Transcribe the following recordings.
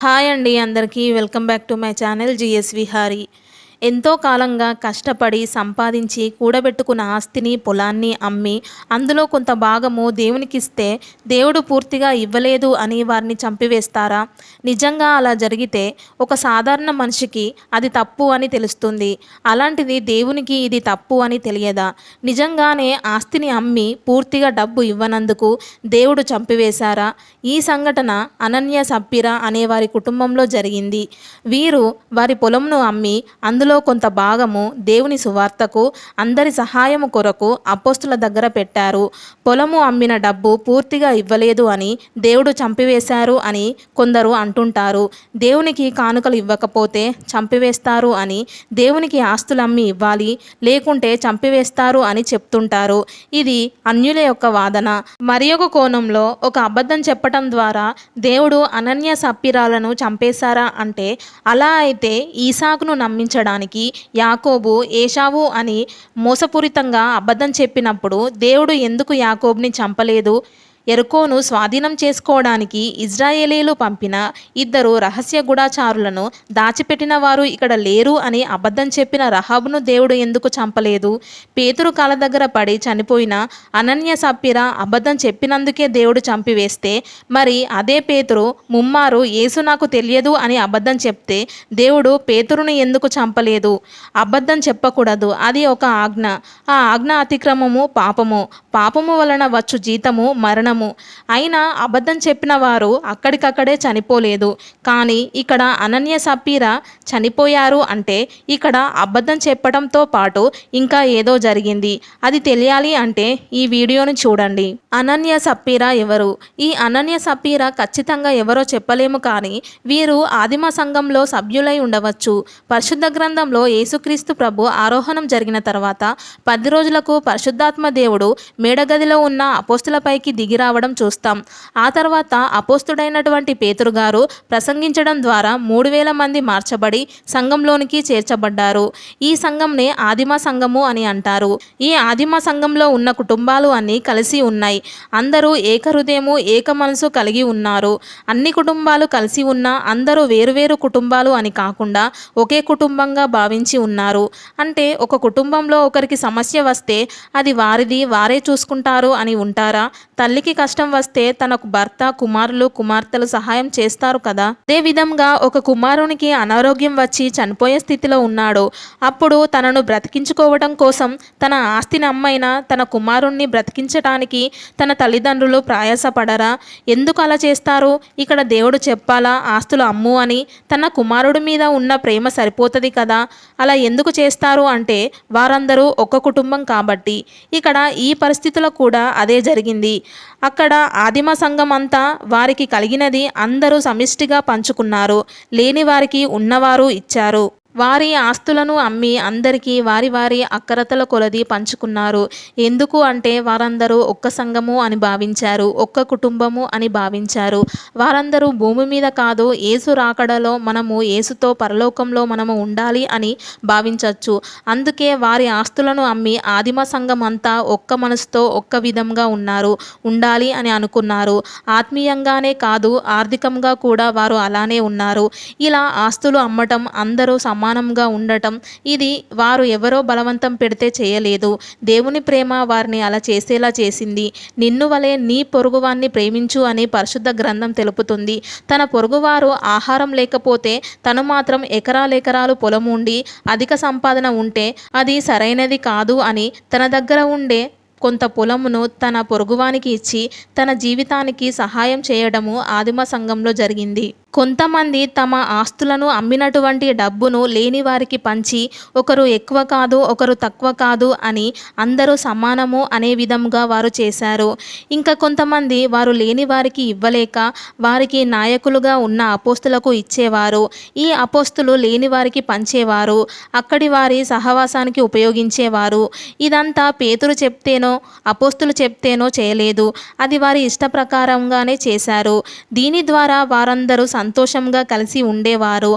Hi అండి అందరికీ welcome back to my channel GS Vihari. ఎంతో కాలంగా కష్టపడి సంపాదించి కూడబెట్టుకున్న ఆస్తిని పొలాన్ని అమ్మి అందులో కొంత భాగము దేవునికిస్తే దేవుడు పూర్తిగా ఇవ్వలేదు అని వారిని చంపివేస్తారా? నిజంగా అలా జరిగితే ఒక సాధారణ మనిషికి అది తప్పు అని తెలుస్తుంది. అలాంటిది దేవునికి ఇది తప్పు అని తెలియదా? నిజంగానే ఆస్తిని అమ్మి పూర్తిగా డబ్బు ఇవ్వనందుకు దేవుడు చంపివేశారా? ఈ సంఘటన అనన్య సప్పీరా అనే వారి కుటుంబంలో జరిగింది. వీరు వారి పొలంను అమ్మి అందులో కొంత భాగము దేవుని సువార్తకు అందరి సహాయము కొరకు అపోస్తుల దగ్గర పెట్టారు. పొలము అమ్మిన డబ్బు పూర్తిగా ఇవ్వలేదు అని దేవుడు చంపివేశారు అని కొందరు అంటుంటారు. దేవునికి కానుకలు ఇవ్వకపోతే చంపివేస్తారు అని, దేవునికి ఆస్తులమ్మి ఇవ్వాలి లేకుంటే చంపివేస్తారు అని చెప్తుంటారు. ఇది అన్యుల యొక్క వాదన. మరి ఒక కోణంలో ఒక అబద్ధం చెప్పటం ద్వారా దేవుడు అనన్య సప్పీరాలను చంపేశారా అంటే, అలా అయితే ఈసాకును నమ్మించడానికి యాకోబు ఏశావు అని మోసపూరితంగా అబద్ధం చెప్పినప్పుడు దేవుడు ఎందుకు యాకోబుని చంపలేదు? ఎరుకోను స్వాధీనం చేసుకోవడానికి ఇజ్రాయేలీలు పంపిన ఇద్దరు రహస్య గూఢచారులను దాచిపెట్టిన వారు ఇక్కడ లేరు అని అబద్ధం చెప్పిన రహాబును దేవుడు ఎందుకు చంపలేదు? పేతురు కాళ్ళ దగ్గర పడి చనిపోయిన అనన్య సప్పీరా అబద్ధం చెప్పినందుకే దేవుడు చంపివేస్తే, మరి అదే పేతురు ముమ్మారు యేసు నాకు తెలియదు అని అబద్ధం చెప్తే దేవుడు పేతురును ఎందుకు చంపలేదు? అబద్ధం చెప్పకూడదు, అది ఒక ఆజ్ఞ. ఆ ఆజ్ఞ అతిక్రమము పాపము, పాపము వలన వచ్చు జీతము మరణము. అయినా అబద్ధం చెప్పిన వారు అక్కడికక్కడే చనిపోలేదు. కానీ ఇక్కడ అనన్య సప్పీరా చనిపోయారు అంటే ఇక్కడ అబద్ధం చెప్పడంతో పాటు ఇంకా ఏదో జరిగింది. అది తెలియాలి అంటే ఈ వీడియోని చూడండి. అనన్య సప్పీరా ఎవరు? ఈ అనన్య సప్పీరా ఖచ్చితంగా ఎవరో చెప్పలేము, కానీ వీరు ఆదిమ సంఘంలో సభ్యులై ఉండవచ్చు. పరిశుద్ధ గ్రంథంలో యేసుక్రీస్తు ప్రభు ఆరోహణం జరిగిన తర్వాత 10 రోజులకు పరిశుద్ధాత్మ దేవుడు మేడగదిలో ఉన్న అపోస్తులపైకి దిగి రావడం చూస్తాం. ఆ తర్వాత అపోస్తుడైనటువంటి పేతురు గారు ప్రసంగించడం ద్వారా 3000 మంది మార్చబడి సంఘంలోనికి చేర్చబడ్డారు. ఈ సంఘంనే ఆదిమ సంఘము అని అంటారు. ఈ ఆదిమ సంఘంలో ఉన్న కుటుంబాలు అన్నీ కలిసి ఉన్నాయి. అందరూ ఏక హృదయము ఏక మనసు కలిగి ఉన్నారు. అన్ని కుటుంబాలు కలిసి ఉన్నా అందరూ వేరువేరు కుటుంబాలు అని కాకుండా ఒకే కుటుంబంగా భావించి ఉన్నారు. అంటే ఒక కుటుంబంలో ఒకరికి సమస్య వస్తే అది వారిది వారే చూసుకుంటారు అని ఉంటారా? తల్లికి కష్టం వస్తే తనకు భర్త, కుమారులు, కుమార్తెలు సహాయం చేస్తారు కదా. అదే విధంగా ఒక కుమారునికి అనారోగ్యం వచ్చి చనిపోయే స్థితిలో ఉన్నాడు. అప్పుడు తనను బ్రతికించుకోవడం కోసం తన ఆస్తిని అమ్మైనా తన కుమారుణ్ణి బ్రతికించడానికి తన తల్లిదండ్రులు ప్రయాసపడరా? ఎందుకు అలా చేస్తారు? ఇక్కడ దేవుడు చెప్పాలా ఆస్తులు అమ్ము అని? తన కుమారుడి మీద ఉన్న ప్రేమ సరిపోతుంది కదా. అలా ఎందుకు చేస్తారు అంటే వారందరూ ఒక్క కుటుంబం కాబట్టి. ఇక్కడ ఈ పరిస్థితుల్లో కూడా అదే జరిగింది. అక్కడ ఆదిమ సంఘం అంతా వారికి కలిగినది అందరూ సమిష్టిగా పంచుకున్నారు. లేని వారికి ఉన్నవారు ఇచ్చారు. వారి ఆస్తులను అమ్మి అందరికీ వారి వారి అక్కరతల కొలది పంచుకున్నారు. ఎందుకు అంటే వారందరూ ఒక్క సంఘము అని భావించారు, ఒక్క కుటుంబము అని భావించారు. వారందరూ భూమి మీద కాదు, యేసు రాకడలో మనము యేసుతో పరలోకంలో మనము ఉండాలి అని భావించవచ్చు. అందుకే వారి ఆస్తులను అమ్మి ఆదిమ సంఘం అంతా ఒక్క మనసుతో ఒక్క విధంగా ఉన్నారు, ఉండాలి అని అనుకున్నారు. ఆత్మీయంగానే కాదు, ఆర్థికంగా కూడా వారు అలానే ఉన్నారు. ఇలా ఆస్తులు అమ్మటం, అందరూ సమానంగా ఉండటం, ఇది వారు ఎవరో బలవంతం పెడితే చేయలేదు. దేవుని ప్రేమ వారిని అలా చేసేలా చేసింది. నిన్ను వలె నీ పొరుగువాన్ని ప్రేమించు అని పరిశుద్ధ గ్రంథం తెలుపుతుంది. తన పొరుగువారు ఆహారం లేకపోతే తను మాత్రం ఎకరాలెకరాలు పొలం ఉండి అధిక సంపాదన ఉంటే అది సరైనది కాదు అని తన దగ్గర ఉండే కొంత పొలమును తన పొరుగువానికి ఇచ్చి తన జీవితానికి సహాయం చేయడము ఆదిమ సంఘంలో జరిగింది. కొంతమంది తమ ఆస్తులను అమ్మినటువంటి డబ్బును లేని వారికి పంచి ఒకరు ఎక్కువ కాదు ఒకరు తక్కువ కాదు అని అందరూ సమానము అనే విధంగా వారు చేశారు. ఇంకా కొంతమంది వారు లేని వారికి ఇవ్వలేక వారికి నాయకులుగా ఉన్న అపోస్తులకు ఇచ్చేవారు. ఈ అపోస్తులు లేని వారికి పంచేవారు, అక్కడి వారి సహవాసానికి ఉపయోగించేవారు. ఇదంతా పేతురు చెప్తేనో అపోస్తులు చెప్తేనో చేయలేదు, అది వారి ఇష్ట ప్రకారంగానే చేశారు. దీని ద్వారా వారందరూ సంతోషంగా కలిసి ఉండేవారు.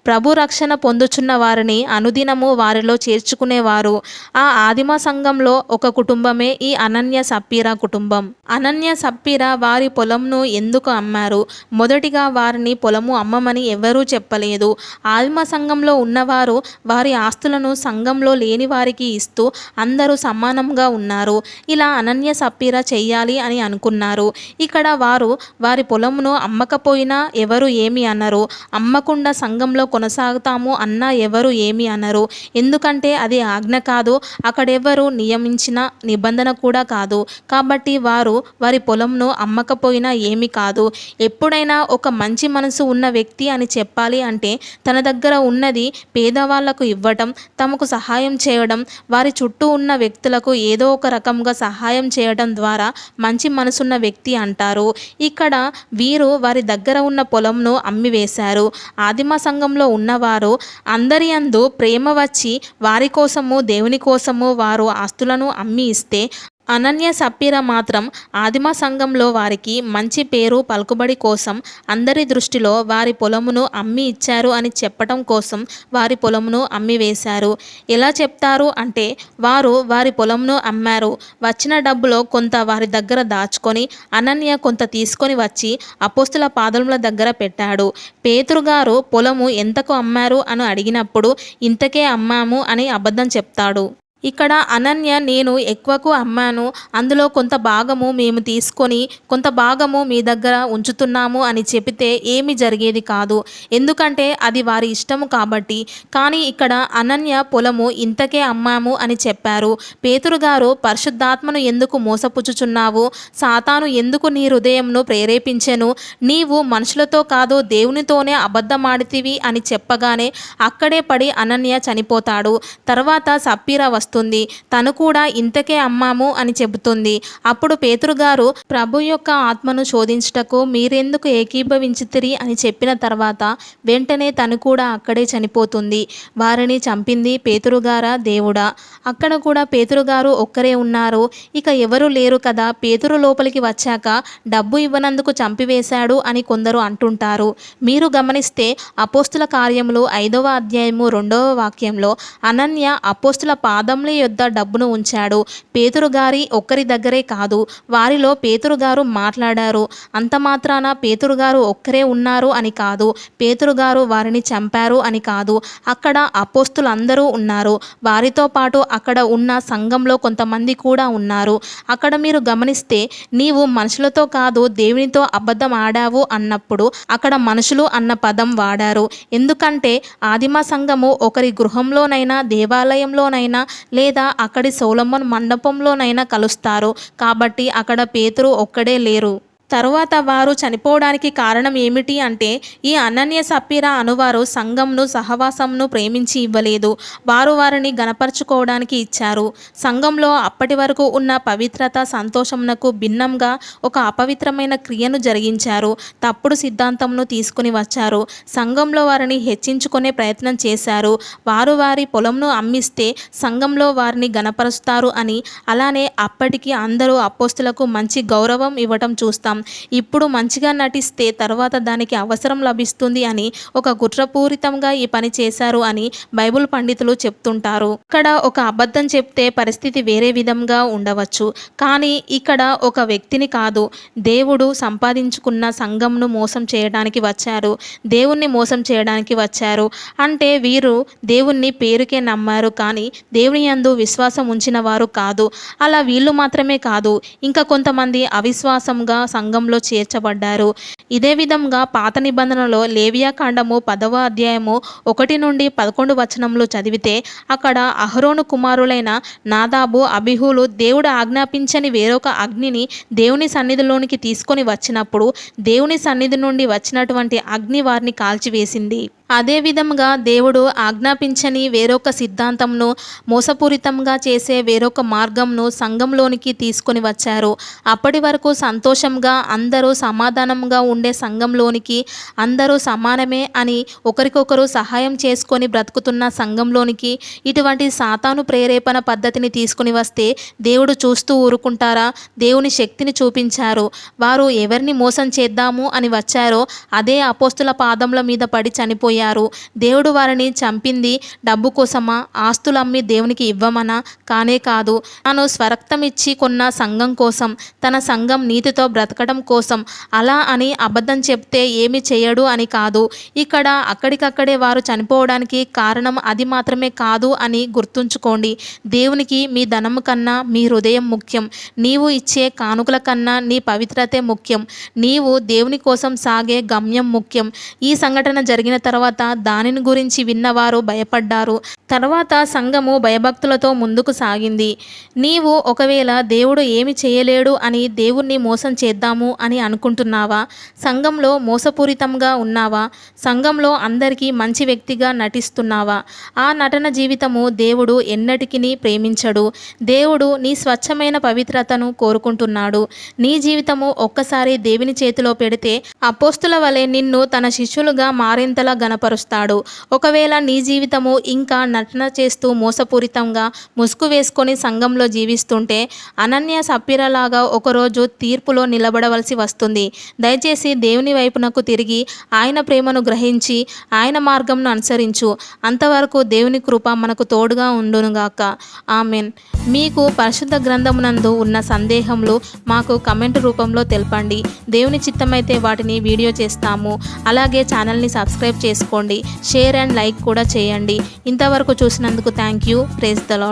ప్రభు రక్షణ పొందుచున్న వారిని అనుదినము వారిలో చేర్చుకునేవారు. ఆ ఆదిమ సంఘంలో ఒక కుటుంబమే ఈ అనన్య సప్పీరా కుటుంబం. అనన్య సప్పీరా వారి పొలంను ఎందుకు అమ్మారు? మొదటిగా వారిని పొలము అమ్మమని ఎవరూ చెప్పలేదు. ఆదిమ సంఘంలో ఉన్నవారు వారి ఆస్తులను సంఘంలో లేని వారికి ఇస్తూ అందరూ సమానంగా ఉన్నారు. ఇలా అనన్య సప్పీరా చెయ్యాలి అని అనుకున్నారు. ఇక్కడ వారు వారి పొలమును అమ్మకపోయినా ఎవరు ఏమి అనరు. అమ్మకుండా సంఘంలో కొనసాగుతాము అన్నా ఎవరు ఏమి అనరు. ఎందుకంటే అది ఆజ్ఞ కాదు, అక్కడెవరు నియమించిన నిబంధన కూడా కాదు. కాబట్టి వారు వారి పొలంను అమ్మకపోయినా ఏమి కాదు. ఎప్పుడైనా ఒక మంచి మనసు ఉన్న వ్యక్తి అని చెప్పాలి అంటే తన దగ్గర ఉన్నది పేదవాళ్లకు ఇవ్వటం, తమకు సహాయం చేయడం, వారి చుట్టూ ఉన్న వ్యక్తులకు ఏదో ఒక రకంగా సహాయం చేయడం ద్వారా మంచి మనసున్న వ్యక్తి అంటారు. ఇక్కడ వీరు వారి దగ్గర ఉన్న పొలంను అమ్మివేశారు. ఆదిమ సంఘంలో ఉన్నవారు అందరి యందు ప్రేమ వచ్చి వారి కోసము దేవుని కోసము వారు ఆస్తులను అమ్మి ఇస్తే, అనన్య సప్పీరా మాత్రం ఆదిమ సంఘంలో వారికి మంచి పేరు పలుకుబడి కోసం అందరి దృష్టిలో వారి పొలమును అమ్మి ఇచ్చారు అని చెప్పటం కోసం వారి పొలమును అమ్మివేశారు. ఎలా చెప్తారు అంటే వారు వారి పొలంను అమ్మారు. వచ్చిన డబ్బులో కొంత వారి దగ్గర దాచుకొని అనన్య కొంత తీసుకొని వచ్చి అపోస్తుల పాదముల దగ్గర పెట్టాడు. పేతురు గారు పొలము ఎంతకు అమ్మారు అని అడిగినప్పుడు ఇంతకే అమ్మాము అని అబద్ధం చెప్తాడు. ఇక్కడ అనన్య నేను ఎక్కువకు అమ్మాను, అందులో కొంత భాగము మేము తీసుకొని కొంత భాగము మీ దగ్గర ఉంచుతున్నాము అని చెబితే ఏమి జరిగేది కాదు. ఎందుకంటే అది వారి ఇష్టము కాబట్టి. కానీ ఇక్కడ అనన్య పొలము ఇంతకే అమ్మాము అని చెప్పారు. పేతురు గారు పరిశుద్ధాత్మను ఎందుకు మోసపుచ్చుచున్నావు? సాతాను ఎందుకు నీ హృదయంను ప్రేరేపించెను? నీవు మనుషులతో కాదు దేవునితోనే అబద్ధమాడితివి అని చెప్పగానే అక్కడే పడి అనన్య చనిపోతాడు. తర్వాత సప్పీరా వస్తుంది. తను కూడా ఇంతకే అమ్మాము అని చెబుతుంది. అప్పుడు పేతురు గారు ప్రభు యొక్క ఆత్మను శోధించుటకు మీరెందుకు ఏకీభవించితిరి అని చెప్పిన తర్వాత వెంటనే తను కూడా అక్కడే చనిపోతుంది. వారిని చంపింది పేతురు గారా దేవుడా? అక్కడ కూడా పేతురు గారు ఒక్కరే ఉన్నారు. ఇక ఎవరు లేరు కదా. పేతురు లోపలికి వచ్చాక డబ్బు ఇవ్వనందుకు చంపివేశాడు అని కొందరు అంటుంటారు. మీరు గమనిస్తే అపోస్తుల కార్యములు 5వ అధ్యాయము 2వ వాక్యంలో అనన్య అపోస్తుల పాదముల యొద్ద డబ్బును ఉంచాడు. పేతురు గారి ఒక్కరి దగ్గరే కాదు, వారిలో పేతురు గారు మాట్లాడారు. అంత మాత్రాన పేతురు గారు ఒక్కరే ఉన్నారు అని కాదు, పేతురు గారు వారిని చంపారు అని కాదు. అక్కడ అపోస్తులు అందరూ ఉన్నారు. వారితో పాటు అక్కడ ఉన్న సంఘంలో కొంతమంది కూడా ఉన్నారు. అక్కడ మీరు గమనిస్తే నీవు మనుషులతో కాదు దేవునితో అబద్ధం ఆడావు అన్నప్పుడు అక్కడ మనుషులు అన్న పదం వాడారు. ఎందుకంటే ఆదిమ సంఘము ఒకరి గృహంలోనైనా దేవాలయంలోనైనా లేదా అక్కడి సొలొమోను మండపంలోనైనా కలుస్తారు. కాబట్టి అక్కడ పేతురు ఒక్కడే లేరు. తరువాత వారు చనిపోవడానికి కారణం ఏమిటి అంటే ఈ అనన్య సప్పీరా అనువారు సంఘంను సహవాసంను ప్రేమించి ఇవ్వలేదు. వారు వారిని గణపరచుకోవడానికి ఇచ్చారు. సంఘంలో అప్పటి వరకు ఉన్న పవిత్రత సంతోషమునకు భిన్నంగా ఒక అపవిత్రమైన క్రియను జరిగించారు. తప్పుడు సిద్ధాంతంను తీసుకుని వచ్చారు. సంఘంలో వారిని హెచ్చించుకునే ప్రయత్నం చేశారు. వారు వారి పొలంను అమ్మిస్తే సంఘంలో వారిని గణపరుస్తారు అని. అలానే అప్పటికి అందరూ అపోస్తులకు మంచి గౌరవం ఇవ్వటం చూస్తాం. ఇప్పుడు మంచిగా నటిస్తే తర్వాత దానికి అవసరం లభిస్తుంది అని ఒక కుట్రపూరితంగా ఈ పని చేశారు అని బైబిల్ పండితులు చెప్తుంటారు. ఇక్కడ ఒక అబద్ధం చెప్తే పరిస్థితి వేరే విధంగా ఉండవచ్చు. కానీ ఇక్కడ ఒక వ్యక్తిని కాదు, దేవుడు సంపాదించుకున్న సంఘంను మోసం చేయడానికి వచ్చారు. దేవుణ్ణి మోసం చేయడానికి వచ్చారు. అంటే వీరు దేవుణ్ణి పేరుకే నమ్మారు కానీ దేవుని యందు విశ్వాసం ఉంచిన వారు కాదు. అలా వీళ్ళు మాత్రమే కాదు, ఇంకా కొంతమంది అవిశ్వాసంగా సంఘంలో చేర్చబడ్డారు. ఇదే విధంగా పాత నిబంధనలో లేవియా కాండము 10వ అధ్యాయము 1 నుండి 11 వచనంలో చదివితే అక్కడ అహరోను కుమారులైన నాదాబు అబీహులు దేవుడు ఆజ్ఞాపించని వేరొక అగ్నిని దేవుని సన్నిధిలోనికి తీసుకొని వచ్చినప్పుడు దేవుని సన్నిధి నుండి వచ్చినటువంటి అగ్ని వారిని కాల్చివేసింది. అదేవిధంగా దేవుడు ఆజ్ఞాపించని వేరొక సిద్ధాంతంను, మోసపూరితంగా చేసే వేరొక మార్గంను సంఘంలోనికి తీసుకొని వచ్చారు. అప్పటి వరకు సంతోషంగా అందరూ సమాధానంగా ఉండే సంఘంలోనికి, అందరూ సమానమే అని ఒకరికొకరు సహాయం చేసుకొని బ్రతుకుతున్న సంఘంలోనికి ఇటువంటి సాతాను ప్రేరేపణ పద్ధతిని తీసుకుని వస్తే దేవుడు చూస్తూ ఊరుకుంటారా? దేవుని శక్తిని చూపించారు. వారు ఎవరిని మోసం చేద్దాము అని వచ్చారో అదే అపోస్తుల పాదముల మీద పడి చనిపోయారు. దేవుడు వారిని చంపింది డబ్బు కోసమా, ఆస్తులమ్మి దేవునికి ఇవ్వమనా? కానే కాదు. తాను స్వరక్తమిచ్చి కొన్న సంఘం కోసం, తన సంఘం నీతితో బ్రతకడం కోసం. అలా అని అబద్ధం చెప్తే ఏమి చేయడు అని కాదు. ఇక్కడ అక్కడికక్కడే వారు చనిపోవడానికి కారణం అది మాత్రమే కాదు అని గుర్తుంచుకోండి. దేవునికి మీ ధనము కన్నా మీ హృదయం ముఖ్యం. నీవు ఇచ్చే కానుకల కన్నా నీ పవిత్రతే ముఖ్యం. నీవు దేవుని కోసం సాగే గమ్యం ముఖ్యం. ఈ సంఘటన జరిగిన తర్వాత దానిని గురించి విన్నవారు భయపడ్డారు. తర్వాత సంఘము భయభక్తులతో ముందుకు సాగింది. నీవు ఒకవేళ దేవుడు ఏమి చేయలేడు అని దేవుణ్ణి మోసం చేద్దాము అని అనుకుంటున్నావా? సంఘంలో మోసపూరితంగా ఉన్నావా? సంఘంలో అందరికీ మంచి వ్యక్తిగా నటిస్తున్నావా? ఆ నటన జీవితము దేవుడు ఎన్నటికీ ప్రేమించడు. దేవుడు నీ స్వచ్ఛమైన పవిత్రతను కోరుకుంటున్నాడు. నీ జీవితము ఒక్కసారి దేవుని చేతిలో పెడితే అపోస్తుల వలె నిన్ను తన శిష్యులుగా మారేంతలా గణపరుస్తాడు. ఒకవేళ నీ జీవితము ఇంకా నటన చేస్తూ మోసపూరితంగా ముసుగు వేసుకొని సంఘంలో జీవిస్తుంటే అనన్య సప్పిరలాగా ఒకరోజు తీర్పులో నిలబడవలసి వస్తుంది. దయచేసి దేవుని వైపునకు తిరిగి ఆయన ప్రేమను గ్రహించి ఆయన మార్గంను అనుసరించు. అంతవరకు దేవుని కృప మనకు తోడుగా ఉండునుగాక. ఆమెన్. మీకు పరిశుద్ధ గ్రంథమునందు ఉన్న సందేహములు మాకు కమెంట్ రూపంలో తెలపండి. దేవుని చిత్తమైతే వాటిని వీడియో చేస్తాము. అలాగే ఛానల్ని సబ్స్క్రైబ్ చేసుకోండి. షేర్ అండ్ లైక్ కూడా చేయండి. ఇంతవరకు చూసినందుకు thank you. Praise the lord.